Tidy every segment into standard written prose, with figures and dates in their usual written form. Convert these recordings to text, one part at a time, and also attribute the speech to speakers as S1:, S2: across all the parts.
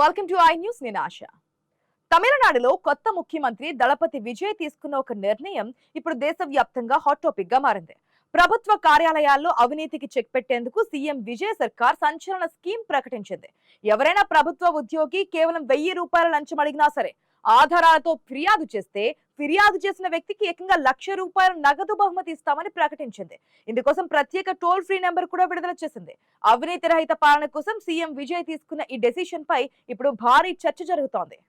S1: Welcome to I news. నేను ఆశ. తమిళనాడులో కొత్త ముఖ్యమంత్రి దళపతి విజయ్ తీసుకున్న ఒక నిర్ణయం ఇప్పుడు దేశవ్యాప్తంగా హాట్ టాపిక్ గా మారింది. ప్రభుత్వ కార్యాలయాల్లో అవినీతికి చెక్ పెట్టేందుకు సీఎం విజయ్ సర్కార్ సంచలన స్కీమ్ ప్రకటించింది. ఎవరైనా ప్రభుత్వ ఉద్యోగి కేవలం 1000 రూపాయల లంచం అడిగినా సరే ఆధారాలతో ఫిర్యాదు చేస్తే ఫిర్యాదు చేసిన వ్యక్తికి ఏకంగా 1,00,000 రూపాయల నగదు బహుమతి ఇస్తామని ప్రకటించింది. ఇందుకోసం ప్రత్యేక టోల్ ఫ్రీ నెంబర్ కూడా విడుదల చేసింది. అవినీతి రహిత పాలన కోసం సీఎం విజయ్ తీసుకున్న ఈ డెసిషన్ పై ఇప్పుడు భారీ చర్చ జరుగుతోంది.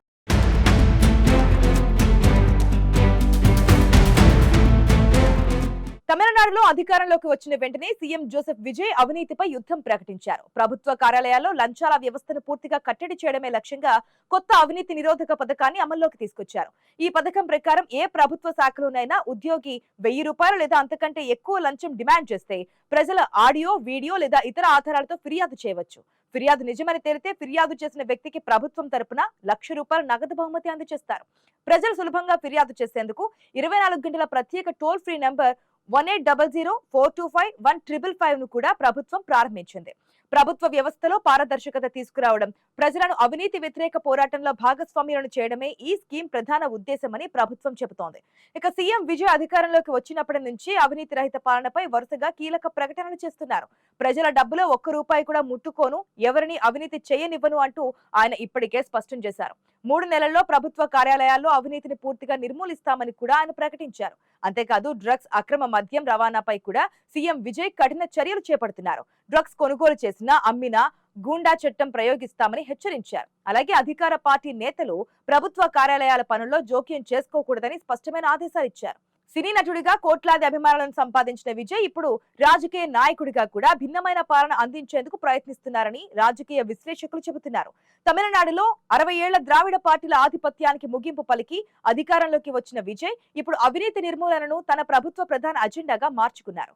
S1: తమిళనాడులో అధికారంలోకి వచ్చిన వెంటనే సీఎం జోసెఫ్ విజయ్ అవినీతిపై యుద్ధం ప్రకటించారు. ప్రభుత్వ కార్యాలయాల్లో లంచాల వ్యవస్థను పూర్తిగా కట్టడి చేయడమే లక్ష్యంగా కొత్త అవినీతి నిరోధక పథకాన్ని అమల్లోకి తీసుకొచ్చారు. ఈ పథకం ప్రకారం ఏ ప్రభుత్వ శాఖలోనైనా ఉద్యోగి 1000 రూపాయలు లేదా అంతకంటే ఎక్కువ లంచం డిమాండ్ చేస్తే ప్రజల ఆడియో, వీడియో లేదా ఇతర ఆధారాలతో ఫిర్యాదు చేయవచ్చు. ఫిర్యాదు నిజమని తేలితే ఫిర్యాదు చేసిన వ్యక్తికి ప్రభుత్వం తరపున 1,00,000 రూపాయల నగదు బహుమతి అందజేస్తారు. ప్రజలు సులభంగా ఫిర్యాదు చేసేందుకు 24 గంటల ప్రత్యేక టోల్ ఫ్రీ నెంబర్ 1800-425-1555 ను కూడా ప్రభుత్వం ప్రారంభించింది. ప్రభుత్వ వ్యవస్థలో పారదర్శకత తీసుకురావడం, ప్రజలను అవినీతి వ్యతిరేక పోరాటంలో భాగస్వామ్యాలను చేయడమే ఈ స్కీమ్ ప్రధాన ఉద్దేశమని ప్రభుత్వం చెబుతోంది. ఇక సీఎం విజయ్ అధికారంలోకి వచ్చినప్పటి నుంచి అవినీతి రహిత పాలనపై వరుసగా కీలక ప్రకటనలు చేస్తున్నారు. ప్రజల డబ్బులో 1 రూపాయి కూడా ముట్టుకోను, ఎవరిని అవినీతి చేయనివ్వను అంటూ ఆయన ఇప్పటికే స్పష్టం చేశారు. 3 నెలల్లో ప్రభుత్వ కార్యాలయాల్లో అవినీతిని పూర్తిగా నిర్మూలిస్తామని కూడా ఆయన ప్రకటించారు. అంతేకాదు డ్రగ్స్, అక్రమ మద్యం రవాణాపై కూడా సీఎం విజయ్ కఠిన చర్యలు చేపడుతున్నారు. డ్రగ్స్ కొనుగోలు చేసినా, అమ్మినా గూండా చట్టం ప్రయోగిస్తామని హెచ్చరించారు. అలాగే అధికార పార్టీ నేతలు ప్రభుత్వ కార్యాలయాల పనుల్లో జోక్యం చేసుకోకూడదని స్పష్టమైన ఆదేశాలు ఇచ్చారు. సినీ నటుడిగా కోట్లాది అభిమానులను సంపాదించిన విజయ్ ఇప్పుడు రాజకీయ నాయకుడిగా కూడా భిన్నమైన పాలన అందించేందుకు ప్రయత్నిస్తున్నారని రాజకీయ విశ్లేషకులు చెబుతున్నారు. తమిళనాడులో 60 ఏళ్ల ద్రావిడ పార్టీల ఆధిపత్యానికి ముగింపు పలికి అధికారంలోకి వచ్చిన విజయ్ ఇప్పుడు అవినీతి నిర్మూలనను తన ప్రభుత్వ ప్రధాన అజెండాగా మార్చుకున్నారు.